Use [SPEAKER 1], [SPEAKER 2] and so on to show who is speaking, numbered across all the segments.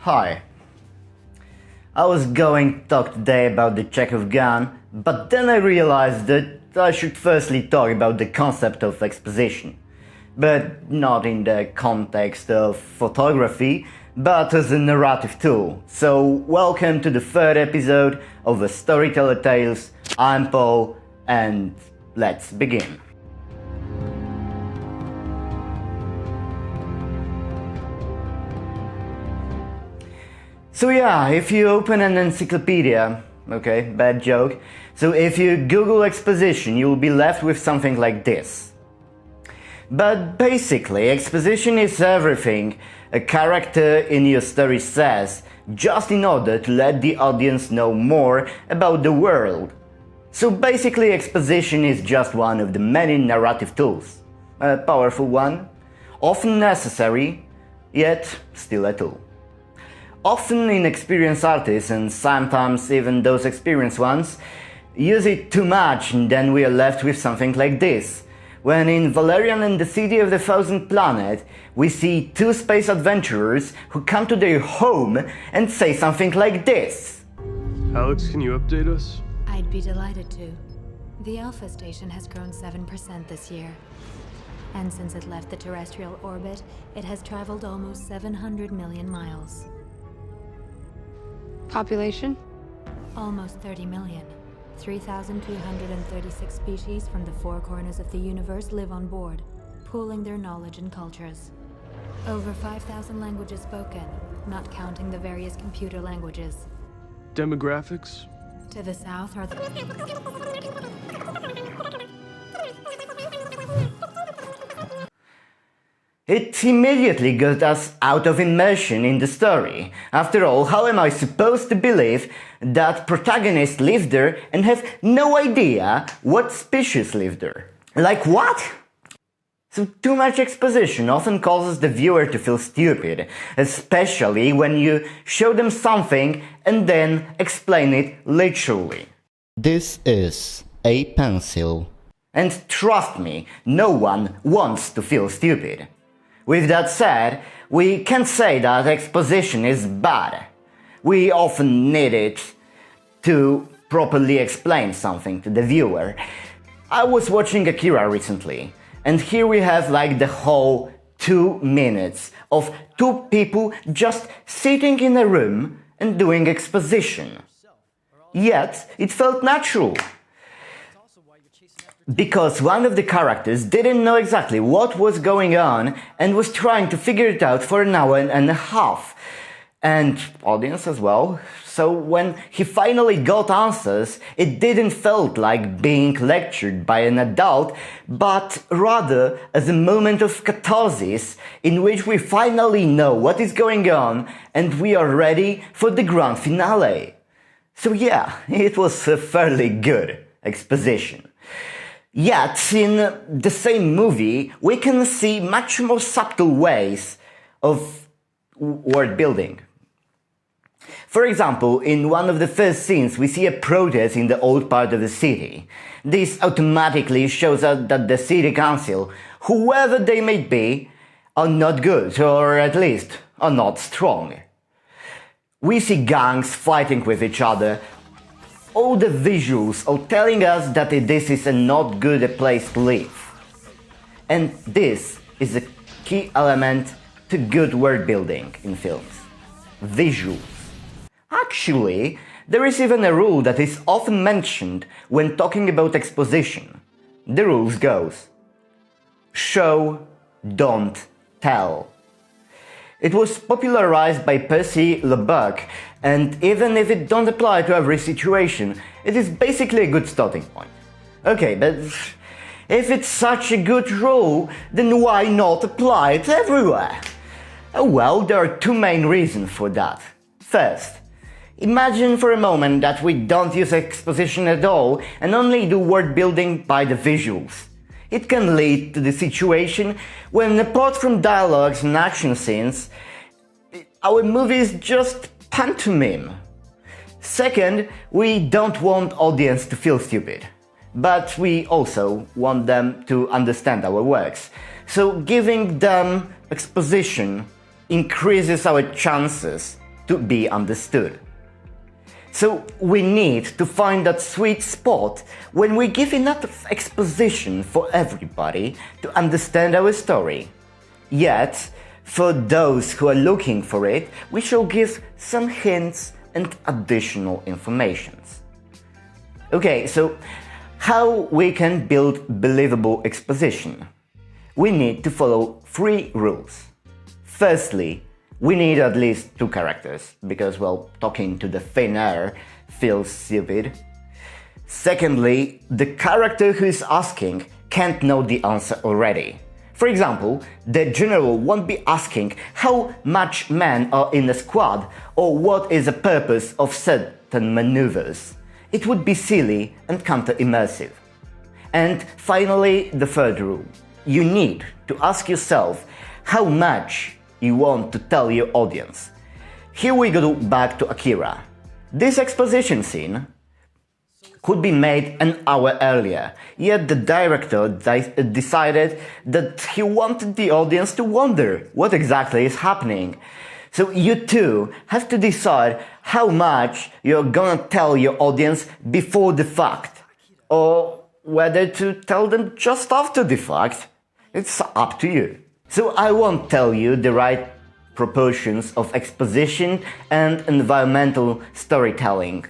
[SPEAKER 1] Hi. I was going to talk today about the Chekhov gun, but then I realized that I should firstly talk about the concept of exposition. But not in the context of photography, but as a narrative tool. So welcome to the third episode of the Storyteller Tales. I'm Paul, and let's begin. So yeah, if you open an encyclopedia, okay, bad joke, so if you Google exposition, you'll be left with something like this. But basically, exposition is everything a character in your story says, just in order to let the audience know more about the world. So basically, exposition is just one of the many narrative tools. A powerful one, often necessary, yet still a tool. Often inexperienced artists, and sometimes even those experienced ones, use it too much, and then we are left with something like this. When in Valerian and the City of the Thousand Planets, we see two space adventurers who come to their home and say something like this.
[SPEAKER 2] Alex, can you update us?
[SPEAKER 3] I'd be delighted to. The Alpha station has grown 7% this year. And since it left the terrestrial orbit, it has traveled almost 700 million miles.
[SPEAKER 4] Population?
[SPEAKER 3] Almost 30 million. 3,236 species from the four corners of the universe live on board, pooling their knowledge and cultures. Over 5,000 languages spoken, not counting the various computer languages.
[SPEAKER 2] Demographics?
[SPEAKER 3] To the south are the...
[SPEAKER 1] It immediately got us out of immersion in the story. After all, how am I supposed to believe that protagonists live there and have no idea what species live there? Like what? So too much exposition often causes the viewer to feel stupid, especially when you show them something and then explain it literally. This is a pencil. And trust me, no one wants to feel stupid. With that said, we can't say that exposition is bad. We often need it to properly explain something to the viewer. I was watching Akira recently, and here we have like the whole 2 minutes of two people just sitting in a room and doing exposition. Yet, it felt natural. Because one of the characters didn't know exactly what was going on and was trying to figure it out for an hour and a half. And audience as well. So when he finally got answers, it didn't felt like being lectured by an adult, but rather as a moment of catharsis in which we finally know what is going on and we are ready for the grand finale. So yeah, it was a fairly good exposition. Yet, in the same movie, we can see much more subtle ways of world building. For example, in one of the first scenes, we see a protest in the old part of the city. This automatically shows us that the city council, whoever they may be, are not good, or at least are not strong. We see gangs fighting with each other. All the visuals are telling us that this is a not good a place to live. And this is a key element to good world building in films. Visuals. Actually, there is even a rule that is often mentioned when talking about exposition. The rule goes: show, don't tell. It was popularized by Percy LeBuck, and even if it don't apply to every situation, it is basically a good starting point. Okay, but if it's such a good rule, then why not apply it everywhere? Well, there are two main reasons for that. First, imagine for a moment that we don't use exposition at all and only do world building by the visuals. It can lead to the situation when, apart from dialogues and action scenes, our movie is just pantomime. Second, we don't want audience to feel stupid, but we also want them to understand our works. So giving them exposition increases our chances to be understood. So we need to find that sweet spot when we give enough exposition for everybody to understand our story. Yet, for those who are looking for it, we shall give some hints and additional informations. Okay, so how we can build believable exposition? We need to follow 3 rules. Firstly, we need at least 2 characters, because, well, talking to the thin air feels stupid. Secondly, the character who is asking can't know the answer already. For example, the general won't be asking how much men are in a squad or what is the purpose of certain maneuvers. It would be silly and counter-immersive. And finally, the third rule. You need to ask yourself how much you want to tell your audience. Here we go back to Akira. This exposition scene could be made an hour earlier, yet the director decided that he wanted the audience to wonder what exactly is happening. So you too have to decide how much you're gonna tell your audience before the fact, or whether to tell them just after the fact. It's up to you. So I won't tell you the right proportions of exposition and environmental storytelling.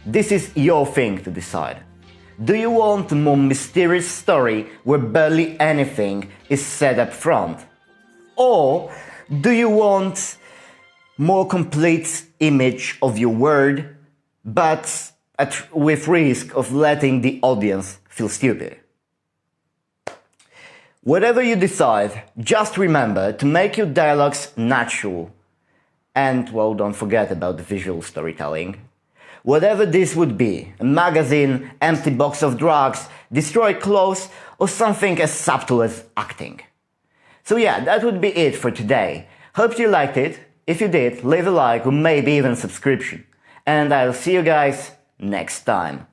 [SPEAKER 1] This is your thing to decide. Do you want a more mysterious story where barely anything is said up front? Or do you want more complete image of your world, but with risk of letting the audience feel stupid? Whatever you decide, just remember to make your dialogues natural. And, well, don't forget about the visual storytelling. Whatever this would be, a magazine, empty box of drugs, destroyed clothes, or something as subtle as acting. So yeah, that would be it for today. Hope you liked it. If you did, leave a like or maybe even subscription. And I'll see you guys next time.